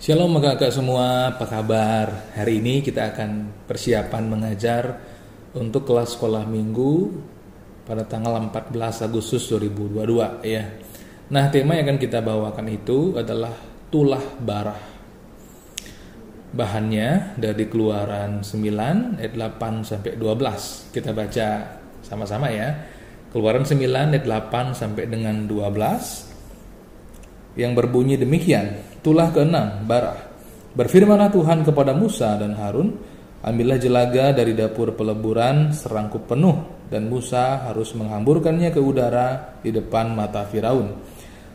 Shalom kakak semua, apa kabar? Hari ini kita akan persiapan mengajar untuk kelas sekolah minggu pada tanggal 14 Agustus 2022 ya. Nah, tema yang akan kita bawakan itu adalah tulah barah. Bahannya dari Keluaran 9 ayat 8 sampai 12. Kita baca sama-sama ya. Keluaran 9 ayat 8 sampai dengan 12 yang berbunyi demikian. Tulah ke-6, barah. Berfirmanlah Tuhan kepada Musa dan Harun, ambillah jelaga dari dapur peleburan serangkup penuh, dan Musa harus menghamburkannya ke udara di depan mata Firaun.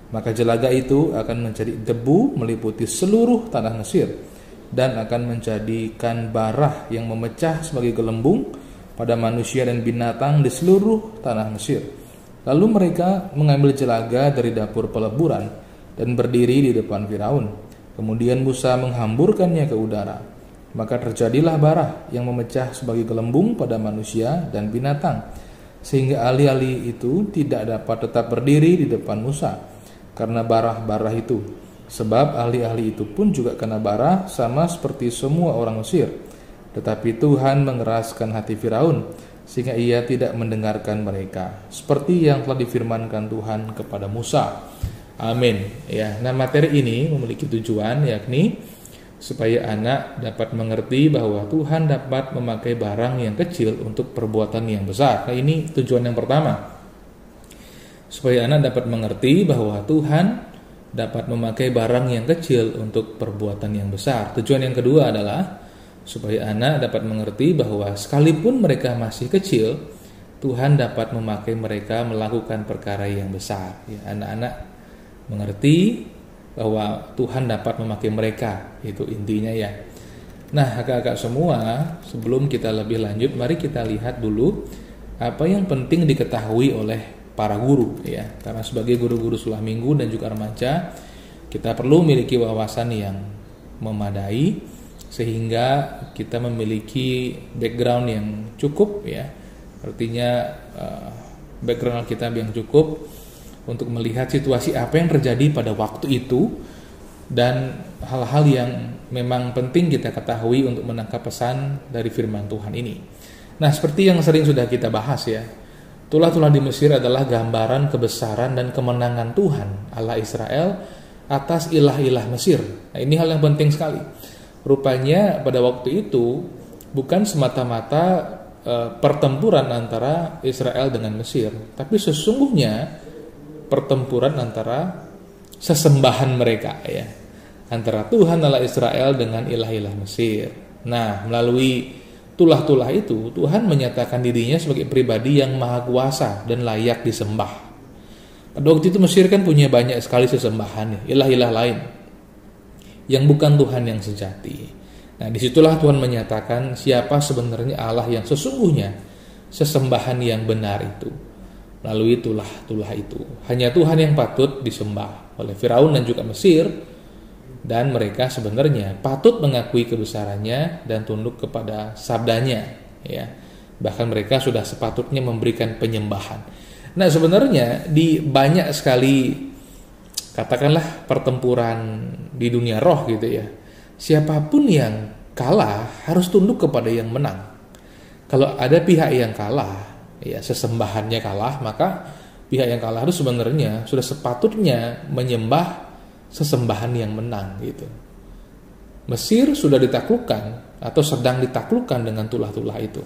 Maka jelaga itu akan menjadi debu meliputi seluruh tanah Mesir, dan akan menjadikan barah yang memecah sebagai gelembung pada manusia dan binatang di seluruh tanah Mesir. Lalu mereka mengambil jelaga dari dapur peleburan dan berdiri di depan Firaun. Kemudian Musa menghamburkannya ke udara. Maka terjadilah barah yang memecah sebagai gelembung pada manusia dan binatang, sehingga ahli-ahli itu tidak dapat tetap berdiri di depan Musa karena barah-barah itu. Sebab ahli-ahli itu pun juga kena barah sama seperti semua orang Mesir. Tetapi Tuhan mengeraskan hati Firaun sehingga ia tidak mendengarkan mereka, seperti yang telah difirmankan Tuhan kepada Musa. Amin. Ya, nah materi ini memiliki tujuan yakni supaya anak dapat mengerti bahwa Tuhan dapat memakai barang yang kecil untuk perbuatan yang besar. Nah, ini tujuan yang pertama. Supaya anak dapat mengerti bahwa Tuhan dapat memakai barang yang kecil untuk perbuatan yang besar. Tujuan yang kedua adalah supaya anak dapat mengerti bahwa sekalipun mereka masih kecil, Tuhan dapat memakai mereka melakukan perkara yang besar. Ya, anak-anak mengerti bahwa Tuhan dapat memakai mereka, itu intinya ya. Nah, kakak-kakak semua, sebelum kita lebih lanjut, mari kita lihat dulu apa yang penting diketahui oleh para guru ya. Karena sebagai guru-guru sekolah minggu dan juga remaja, kita perlu memiliki wawasan yang memadai sehingga kita memiliki background yang cukup ya. Artinya background kita yang cukup untuk melihat situasi apa yang terjadi pada waktu itu dan hal-hal yang memang penting kita ketahui untuk menangkap pesan dari firman Tuhan ini. Nah, seperti yang sering sudah kita bahas ya, tulah-tulah di Mesir adalah gambaran kebesaran dan kemenangan Tuhan Allah Israel atas ilah-ilah Mesir. Nah, ini hal yang penting sekali. Rupanya pada waktu itu bukan semata-mata pertempuran antara Israel dengan Mesir, tapi sesungguhnya pertempuran antara sesembahan mereka ya, antara Tuhan Allah Israel dengan ilah-ilah Mesir. Nah, melalui tulah-tulah itu Tuhan menyatakan dirinya sebagai pribadi yang maha kuasa dan layak disembah. Pada waktu itu Mesir kan punya banyak sekali sesembahan, ilah-ilah lain yang bukan Tuhan yang sejati. Nah, disitulah Tuhan menyatakan siapa sebenarnya Allah yang sesungguhnya, sesembahan yang benar itu. Melalui tulah-tulah itu, hanya Tuhan yang patut disembah oleh Firaun dan juga Mesir, dan mereka sebenarnya patut mengakui kebesarannya dan tunduk kepada sabdanya ya. Bahkan mereka sudah sepatutnya memberikan penyembahan. Nah, sebenarnya di banyak sekali katakanlah pertempuran di dunia roh gitu ya, siapapun yang kalah harus tunduk kepada yang menang. Kalau ada pihak yang kalah ya, sesembahannya kalah, maka pihak yang kalah itu sebenarnya sudah sepatutnya menyembah sesembahan yang menang gitu. Mesir sudah ditaklukkan atau sedang ditaklukkan dengan tulah-tulah itu.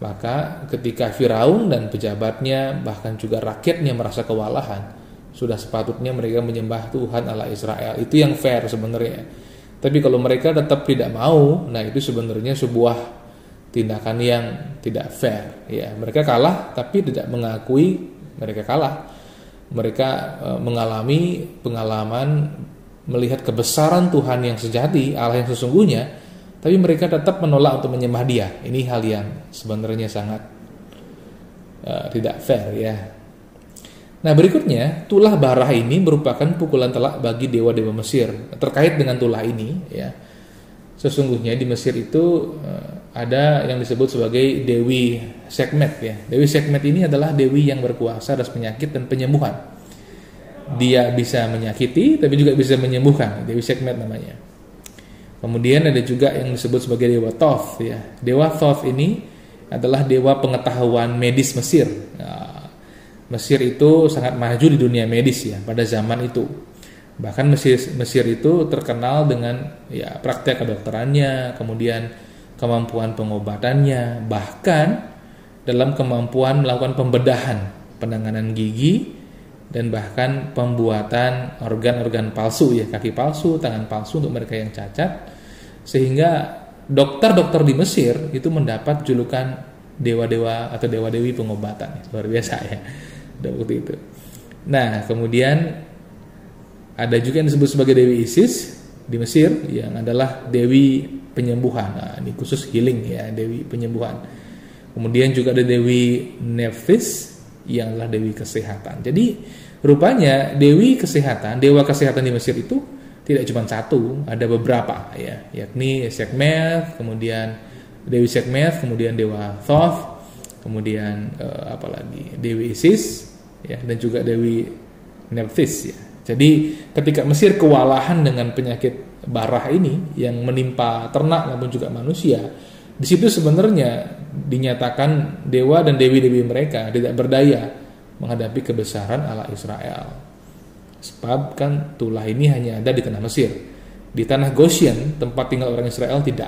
Maka ketika Firaun dan pejabatnya bahkan juga rakyatnya merasa kewalahan, sudah sepatutnya mereka menyembah Tuhan Allah Israel. Itu yang fair sebenarnya. Tapi kalau mereka tetap tidak mau, nah itu sebenarnya sebuah tindakan yang tidak fair ya. Mereka kalah tapi tidak mengakui mereka kalah. Mereka mengalami pengalaman melihat kebesaran Tuhan yang sejati, Allah yang sesungguhnya, tapi mereka tetap menolak untuk menyembah Dia. Ini hal yang sebenarnya sangat tidak fair ya. Nah, berikutnya tulah barah ini merupakan pukulan telak bagi dewa-dewa Mesir. Terkait dengan tulah ini ya, sesungguhnya di Mesir itu ada yang disebut sebagai Dewi Sekhmet ya. Dewi Sekhmet ini adalah dewi yang berkuasa atas penyakit dan penyembuhan. Dia bisa menyakiti tapi juga bisa menyembuhkan. Dewi Sekhmet namanya. Kemudian ada juga yang disebut sebagai dewa Thoth ya. Dewa Thoth ini adalah dewa pengetahuan medis Mesir. Nah, Mesir itu sangat maju di dunia medis ya pada zaman itu. Bahkan Mesir itu terkenal dengan ya praktek kedokterannya, kemudian kemampuan pengobatannya, bahkan dalam kemampuan melakukan pembedahan, penanganan gigi, dan bahkan pembuatan organ-organ palsu ya, kaki palsu, tangan palsu untuk mereka yang cacat. Sehingga dokter-dokter di Mesir itu mendapat julukan dewa-dewa atau dewa-dewi pengobatan. Luar biasa ya waktu itu. Nah, kemudian ada juga yang disebut sebagai Dewi Isis di Mesir yang adalah dewi penyembuhan. Nah, ini khusus healing ya, dewi penyembuhan. Kemudian juga ada Dewi Nephthys yang adalah dewi kesehatan. Jadi rupanya dewi kesehatan, dewa kesehatan di Mesir itu tidak cuma satu, ada beberapa ya, yakni Sekhmet, kemudian Dewi Sekhmet, kemudian Dewa Thoth, kemudian apalagi Dewi Isis ya, dan juga Dewi Nephthys ya. Jadi ketika Mesir kewalahan dengan penyakit barah ini yang menimpa ternak maupun juga manusia, di situ sebenarnya dinyatakan dewa dan dewi-dewi mereka tidak berdaya menghadapi kebesaran Allah Israel. Sebab kan tulah ini hanya ada di tanah Mesir. Di tanah Goshen, tempat tinggal orang Israel, tidak.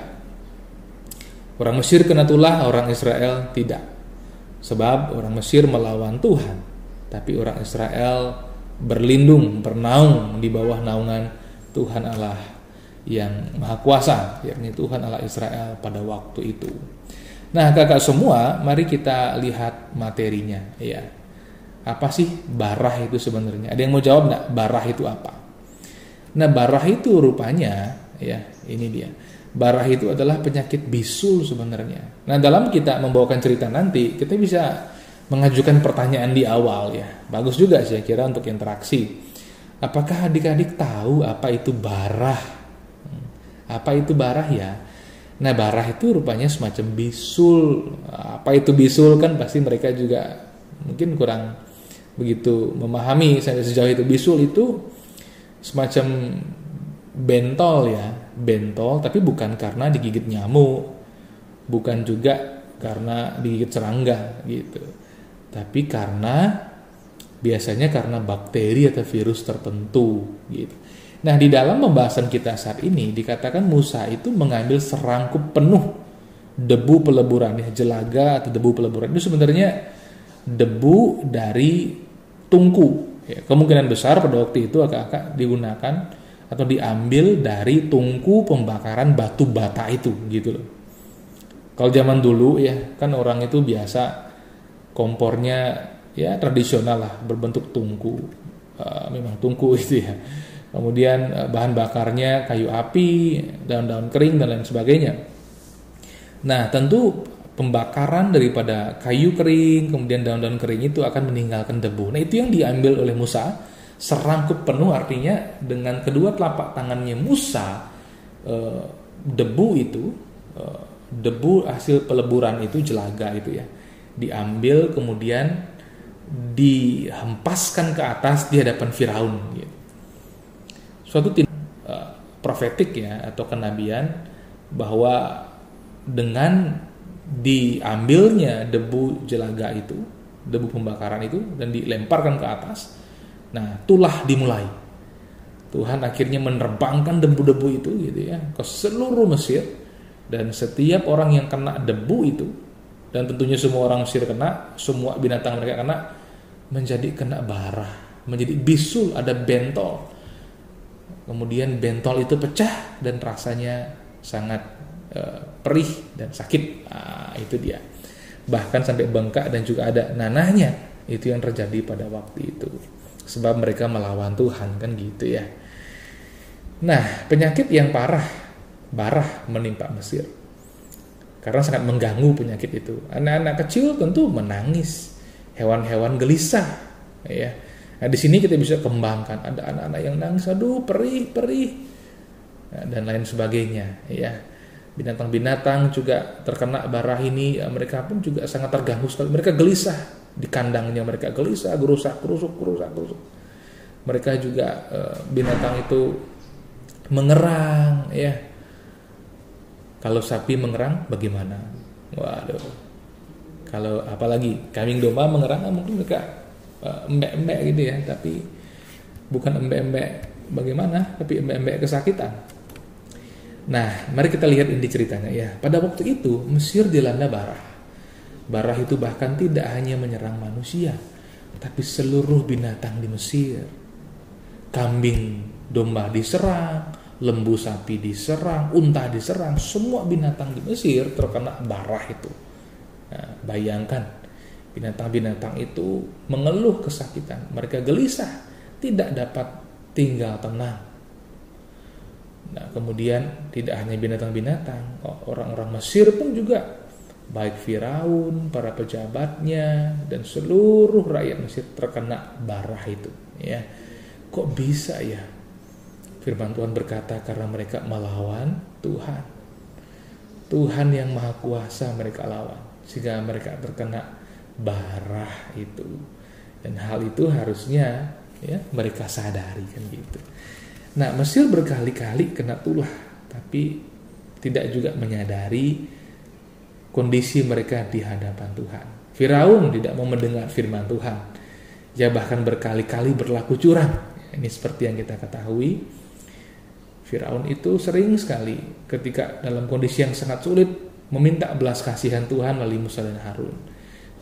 Orang Mesir kena tulah, orang Israel tidak. Sebab orang Mesir melawan Tuhan, tapi orang Israel berlindung, bernaung di bawah naungan Tuhan Allah yang Maha Kuasa, yakni Tuhan Allah Israel pada waktu itu. Nah, kakak semua, mari kita lihat materinya ya. Apa sih barah itu sebenarnya? Ada yang mau jawab enggak? Barah itu apa? Nah, barah itu rupanya ya, ini dia. Barah itu adalah penyakit bisul sebenarnya. Nah, dalam kita membawakan cerita nanti, kita bisa mengajukan pertanyaan di awal ya. Bagus juga saya kira untuk interaksi. Apakah adik-adik tahu apa itu barah? Apa itu barah ya? Nah, barah itu rupanya semacam bisul. Apa itu bisul kan pasti mereka juga mungkin kurang begitu memahami sampai sejauh itu. Bisul itu semacam bentol ya, bentol, tapi bukan karena digigit nyamuk, bukan juga karena digigit serangga gitu, tapi karena biasanya karena bakteri atau virus tertentu gitu. Nah, di dalam pembahasan kita saat ini dikatakan Musa itu mengambil serangkup penuh debu peleburan ya, jelaga atau debu peleburan itu sebenarnya debu dari tungku ya, kemungkinan besar pada waktu itu agak digunakan atau diambil dari tungku pembakaran batu bata itu gitu loh. Kalau zaman dulu ya kan orang itu biasa kompornya ya tradisional lah, berbentuk tungku, memang tungku itu ya. Kemudian bahan bakarnya kayu api, daun-daun kering dan lain sebagainya. Nah, tentu pembakaran daripada kayu kering, kemudian daun-daun kering itu akan meninggalkan debu. Nah, itu yang diambil oleh Musa, serangkup penuh, artinya dengan kedua telapak tangannya Musa, debu itu, debu hasil peleburan itu, jelaga itu ya, diambil kemudian dihempaskan ke atas di hadapan Firaun gitu. Suatu profetik ya atau kenabian bahwa dengan diambilnya debu jelaga itu, debu pembakaran itu, dan dilemparkan ke atas, nah tulah dimulai. Tuhan akhirnya menerbangkan debu-debu itu gitu ya ke seluruh Mesir, dan setiap orang yang kena debu itu, dan tentunya semua orang Mesir kena, semua binatang mereka kena, menjadi kena barah, menjadi bisul, ada bentol. Kemudian bentol itu pecah dan rasanya sangat perih dan sakit. Nah, itu dia. Bahkan sampai bengkak dan juga ada nanahnya. Itu yang terjadi pada waktu itu. Sebab mereka melawan Tuhan kan gitu ya. Nah, penyakit yang barah menimpa Mesir. Karena sangat mengganggu penyakit itu. Anak-anak kecil tentu menangis. Hewan-hewan gelisah ya. Nah, di sini kita bisa kembangkan, ada anak-anak yang nangis, aduh perih, nah, dan lain sebagainya ya. Binatang-binatang juga terkena barah ini, mereka pun juga sangat terganggu sekali. Mereka gelisah di kandangnya, mereka gelisah, gerusak. Mereka juga binatang itu mengerang ya. Kalau sapi mengerang bagaimana? Waduh. Kalau apalagi kambing domba mengerang, mungkin mereka embek-embek gitu ya, tapi bukan embek-embek bagaimana, tapi embek-embek kesakitan. Nah, mari kita lihat inti ceritanya ya. Pada waktu itu Mesir dilanda barah. Barah itu bahkan tidak hanya menyerang manusia, tapi seluruh binatang di Mesir. Kambing domba diserang, lembu sapi diserang, unta diserang, semua binatang di Mesir terkena barah itu. Nah, bayangkan, binatang-binatang itu mengeluh kesakitan, mereka gelisah, tidak dapat tinggal tenang. Nah, kemudian tidak hanya binatang-binatang, orang-orang Mesir pun juga, baik Firaun, para pejabatnya, dan seluruh rakyat Mesir terkena barah itu. Ya, kok bisa ya? Firman Tuhan berkata karena mereka melawan Tuhan. Tuhan yang Maha Kuasa mereka lawan, sehingga mereka terkena barah itu. Dan hal itu harusnya ya mereka sadari kan gitu. Nah, Mesir berkali-kali kena tulah, tapi tidak juga menyadari kondisi mereka di hadapan Tuhan. Firaun tidak mau mendengar firman Tuhan. Dia bahkan berkali-kali berlaku curang. Ini seperti yang kita ketahui. Firaun itu sering sekali ketika dalam kondisi yang sangat sulit meminta belas kasihan Tuhan melalui Musa dan Harun.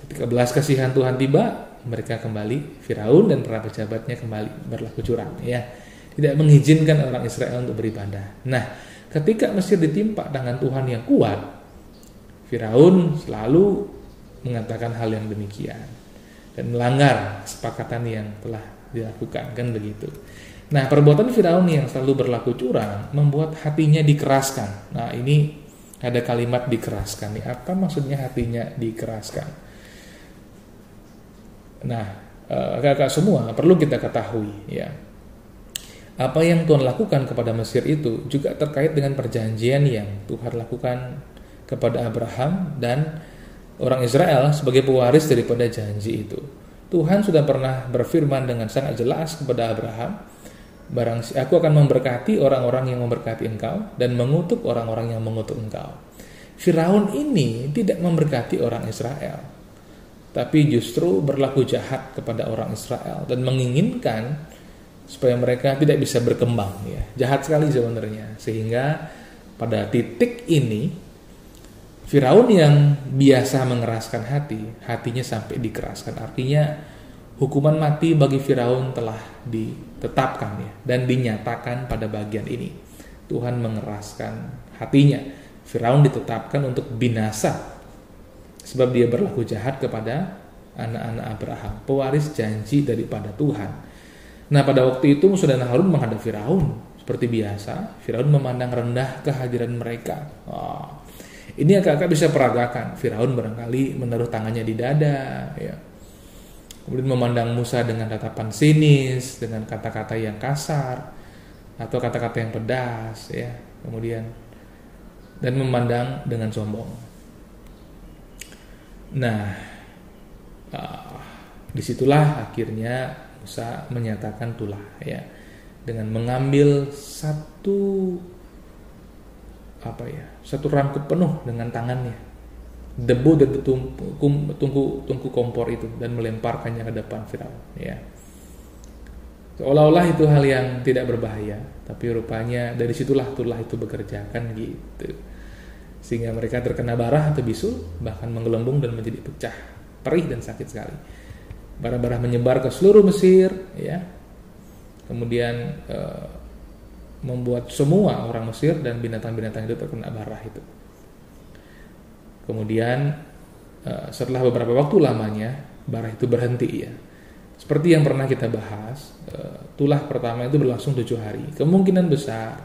Ketika belas kasihan Tuhan tiba, mereka kembali, Firaun dan para pejabatnya kembali berlaku curang. Ya, tidak mengizinkan orang Israel untuk beribadah. Nah, ketika Mesir ditimpa tangan Tuhan yang kuat, Firaun selalu mengatakan hal yang demikian dan melanggar kesepakatan yang telah dilakukan, kan begitu. Nah, perbuatan Firaun yang selalu berlaku curang membuat hatinya dikeraskan. Nah, ini ada kalimat dikeraskan. Nih, apa maksudnya hatinya dikeraskan? Nah, kakak semua perlu kita ketahui ya. Apa yang Tuhan lakukan kepada Mesir itu juga terkait dengan perjanjian yang Tuhan lakukan kepada Abraham dan orang Israel sebagai pewaris daripada janji itu. Tuhan sudah pernah berfirman dengan sangat jelas kepada Abraham, aku akan memberkati orang-orang yang memberkati engkau dan mengutuk orang-orang yang mengutuk engkau. Firaun ini tidak memberkati orang Israel, tapi justru berlaku jahat kepada orang Israel dan menginginkan supaya mereka tidak bisa berkembang ya. Jahat sekali sebenarnya. Sehingga pada titik ini Firaun yang biasa mengeraskan hatinya sampai dikeraskan. Artinya hukuman mati bagi Firaun telah ditetapkan ya, dan dinyatakan pada bagian ini. Tuhan mengeraskan hatinya. Firaun ditetapkan untuk binasa sebab dia berlaku jahat kepada anak-anak Abraham, pewaris janji daripada Tuhan. Nah, pada waktu itu Musa dan Harun menghadap Firaun. Seperti biasa, Firaun memandang rendah kehadiran mereka. Ini agak-agak bisa peragakan. Firaun barangkali menaruh tangannya di dada, ya. Kemudian memandang Musa dengan tatapan sinis, dengan kata-kata yang kasar atau kata-kata yang pedas, ya. Kemudian dan memandang dengan sombong. Nah, disitulah akhirnya Musa menyatakan tulah, ya, dengan mengambil satu rangkup penuh dengan tangannya debu dari tungku kompor itu dan melemparkannya ke depan Firaun, ya. Seolah-olah itu hal yang tidak berbahaya, tapi rupanya dari situlah tulah itu bekerja, kan gitu. Sehingga mereka terkena barah atau bisul, bahkan menggelembung dan menjadi pecah, perih dan sakit sekali. Barah-barah menyebar ke seluruh Mesir, ya. Kemudian membuat semua orang Mesir dan binatang-binatang itu terkena barah itu. Kemudian setelah beberapa waktu lamanya barah itu berhenti, ya. Seperti yang pernah kita bahas, tulah pertama itu berlangsung 7 hari. Kemungkinan besar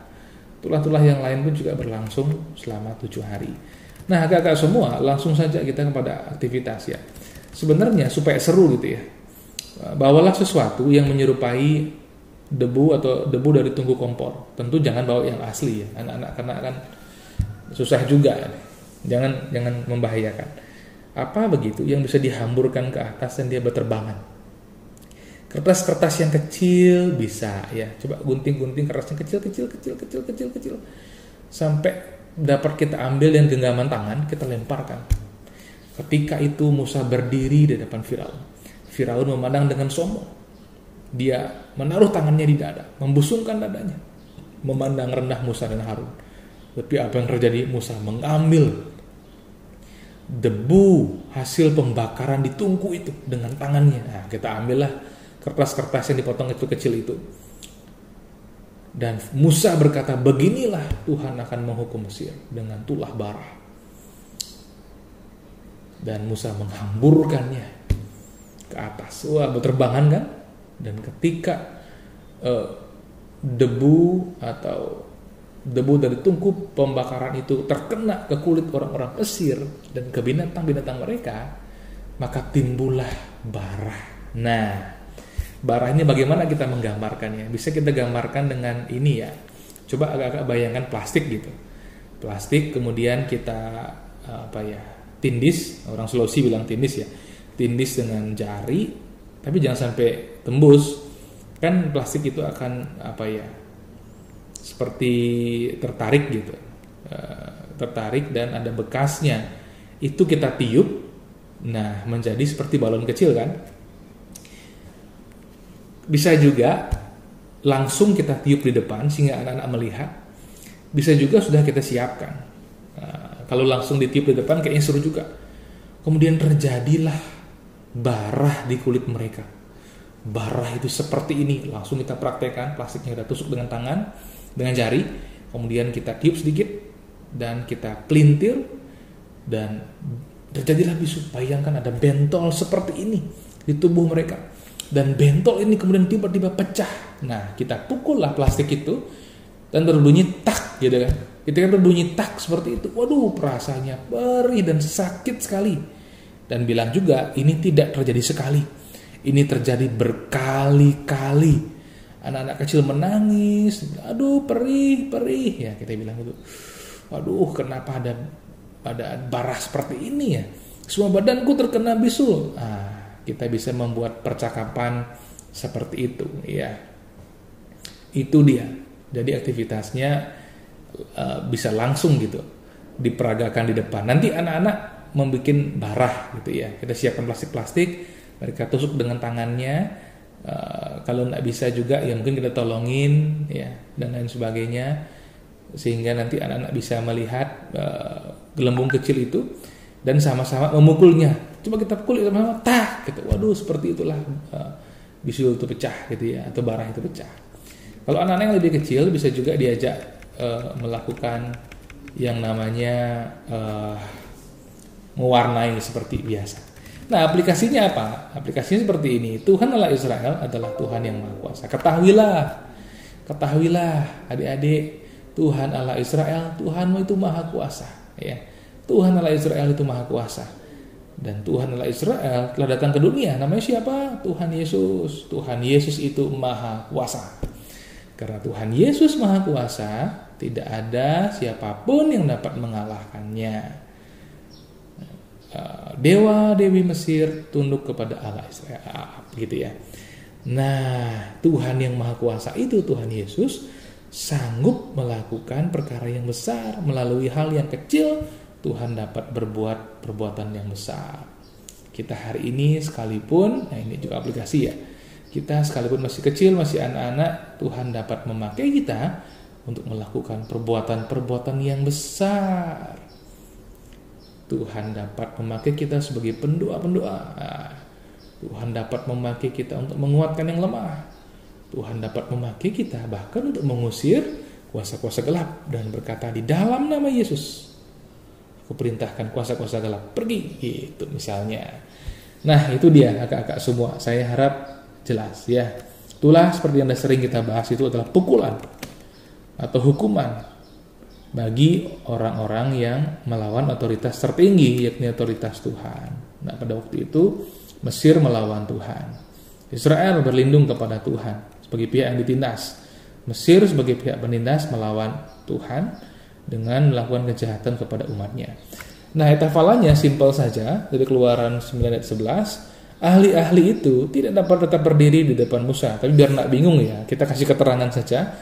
tulah-tulah yang lain pun juga berlangsung selama 7 hari. Nah, kakak semua, langsung saja kita kepada aktivitas, ya. Sebenarnya supaya seru gitu ya, bawalah sesuatu yang menyerupai debu dari tungku kompor. Tentu jangan bawa yang asli, ya, anak-anak, karena akan susah juga. Jangan membahayakan. Apa begitu yang bisa dihamburkan ke atas dan dia berterbangan? Kertas-kertas yang kecil bisa, ya. Coba gunting kertasnya kecil sampai dapat kita ambil dengan genggaman tangan, kita lemparkan. Ketika itu Musa berdiri di depan Firaun. Firaun memandang dengan sombong. Dia menaruh tangannya di dada, membusungkan dadanya, memandang rendah Musa dan Harun. Tapi apa yang terjadi? Musa mengambil debu hasil pembakaran di tungku itu dengan tangannya. Nah, kita ambillah kertas-kertas yang dipotong itu kecil itu. Dan Musa berkata, beginilah Tuhan akan menghukum Mesir dengan tulah bara. Dan Musa menghamburkannya ke atas. Wah, berterbangan kan? Dan ketika debu dari tungku pembakaran itu terkena ke kulit orang-orang Mesir dan ke binatang-binatang mereka, maka timbullah bara. Nah, bara ini bagaimana kita menggambarkannya? Bisa kita gambarkan dengan ini ya. Coba agak-agak bayangkan plastik gitu. Plastik kemudian kita tindis, orang Sulawesi bilang tindis ya. Tindis dengan jari, tapi jangan sampai tembus. Kan plastik itu akan seperti tertarik gitu. Tertarik dan ada bekasnya. Itu kita tiup, nah menjadi seperti balon kecil kan. Bisa juga langsung kita tiup di depan sehingga anak-anak melihat. Bisa juga sudah kita siapkan. Kalau langsung ditiup di depan kayaknya seru juga. Kemudian terjadilah barah di kulit mereka. Barah itu seperti ini. Langsung kita praktekkan. Plastiknya kita tusuk dengan tangan, dengan jari. Kemudian kita tiup sedikit dan kita pelintir dan terjadilah bisu. Bayangkan ada bentol seperti ini di tubuh mereka. Dan bentol ini kemudian tiba-tiba pecah. Nah, kita pukullah plastik itu dan berbunyi tak gitu kan. Ketika berbunyi tak seperti itu, waduh, rasanya perih dan sakit sekali. Dan bilang juga ini tidak terjadi sekali. Ini terjadi berkali-kali. Anak-anak kecil menangis, aduh perih. Ya, kita bilang gitu. Waduh, kenapa ada barah seperti ini ya? Semua badanku terkena bisul. Kita bisa membuat percakapan seperti itu ya. Itu dia. Jadi aktivitasnya bisa langsung gitu diperagakan di depan. Nanti anak-anak membuat barah gitu ya. Kita siapkan plastik-plastik, mereka tusuk dengan tangannya. Kalau nggak bisa juga ya mungkin kita tolongin ya dan lain sebagainya, sehingga nanti anak-anak bisa melihat gelembung kecil itu dan sama-sama memukulnya. Coba kita pukul sama-sama, tak gitu. Waduh, seperti itulah bisul itu pecah gitu ya, atau barah itu pecah. Kalau anak-anak yang lebih kecil bisa juga diajak melakukan yang namanya mewarnai seperti biasa. Nah, aplikasinya apa? Aplikasinya seperti ini. Tuhan Allah Israel adalah Tuhan yang Maha Kuasa. Ketahuilah adik-adik, Tuhan Allah Israel, Tuhanmu itu Maha Kuasa ya. Tuhan Allah Israel itu Maha Kuasa. Dan Tuhan Allah Israel telah datang ke dunia. Namanya siapa? Tuhan Yesus. Tuhan Yesus itu Maha Kuasa. Karena Tuhan Yesus Maha Kuasa, tidak ada siapapun yang dapat mengalahkannya. Dewa-dewi Mesir tunduk kepada Allah Israel, gitu ya. Nah, Tuhan yang Maha Kuasa itu, Tuhan Yesus, sanggup melakukan perkara yang besar. Melalui hal yang kecil, Tuhan dapat berbuat perbuatan yang besar. Kita hari ini sekalipun, nah ini juga aplikasi ya, kita sekalipun masih kecil, masih anak-anak, Tuhan dapat memakai kita untuk melakukan perbuatan-perbuatan yang besar. Tuhan dapat memakai kita sebagai pendoa-pendoa. Tuhan dapat memakai kita untuk menguatkan yang lemah. Tuhan dapat memakai kita bahkan untuk mengusir kuasa-kuasa gelap dan berkata, di dalam nama Yesus aku perintahkan kuasa-kuasa gelap pergi, gitu misalnya. Nah, itu dia kakak-kakak semua. Saya harap jelas ya. Itulah seperti yang sering kita bahas, itu adalah pukulan atau hukuman bagi orang-orang yang melawan otoritas tertinggi, yakni otoritas Tuhan. Nah, pada waktu itu Mesir melawan Tuhan. Israel berlindung kepada Tuhan sebagai pihak yang ditindas. Mesir sebagai pihak penindas melawan Tuhan dengan melakukan kejahatan kepada umatnya. Nah, hafalannya simpel saja dari Keluaran 9 ayat 11. Ahli-ahli itu tidak dapat tetap berdiri di depan Musa. Tapi biar nak bingung ya, kita kasih keterangan saja.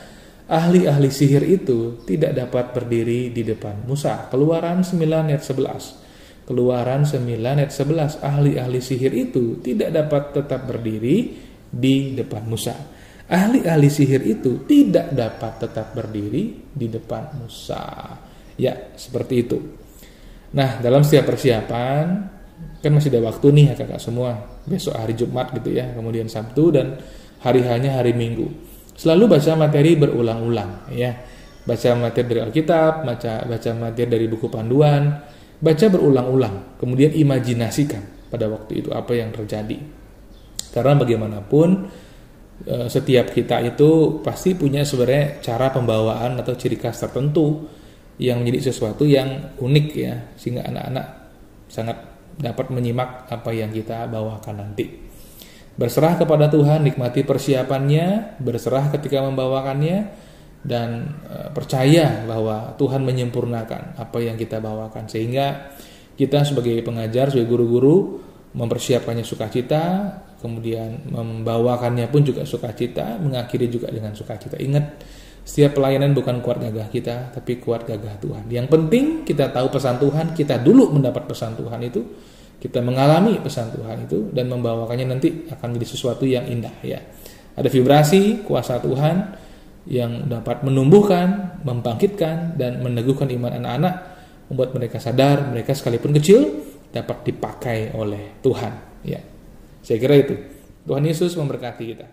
ahli-ahli sihir itu tidak dapat berdiri di depan Musa. Keluaran 9 ayat 11. Keluaran 9 ayat 11. Ahli-ahli sihir itu tidak dapat tetap berdiri di depan Musa. Ahli-ahli sihir itu tidak dapat tetap berdiri di depan Musa. Ya, seperti itu. Nah, dalam setiap persiapan, kan masih ada waktu nih ya kakak semua. Besok hari Jumat gitu ya, kemudian Sabtu, dan hari-harinya hari Minggu. Selalu baca materi berulang-ulang ya. Baca materi dari Alkitab, baca materi dari buku panduan, baca berulang-ulang. Kemudian imajinasikan pada waktu itu apa yang terjadi. Karena bagaimanapun setiap kita itu pasti punya sebenarnya cara pembawaan atau ciri khas tertentu yang menjadi sesuatu yang unik ya, sehingga anak-anak sangat dapat menyimak apa yang kita bawakan nanti. Berserah kepada Tuhan, nikmati persiapannya, berserah ketika membawakannya, dan percaya bahwa Tuhan menyempurnakan apa yang kita bawakan, sehingga kita sebagai pengajar, sebagai guru-guru mempersiapkannya sukacita, kemudian membawakannya pun juga sukacita, mengakhiri juga dengan sukacita. Ingat, setiap pelayanan bukan kuat gagah kita, tapi kuat gagah Tuhan. Yang penting kita tahu pesan Tuhan, kita dulu mendapat pesan Tuhan itu, kita mengalami pesan Tuhan itu, dan membawakannya nanti akan menjadi sesuatu yang indah ya. Ada vibrasi kuasa Tuhan yang dapat menumbuhkan, membangkitkan, dan meneguhkan iman anak-anak, membuat mereka sadar mereka sekalipun kecil dapat dipakai oleh Tuhan ya. Saya kira itu. Tuhan Yesus memberkati kita.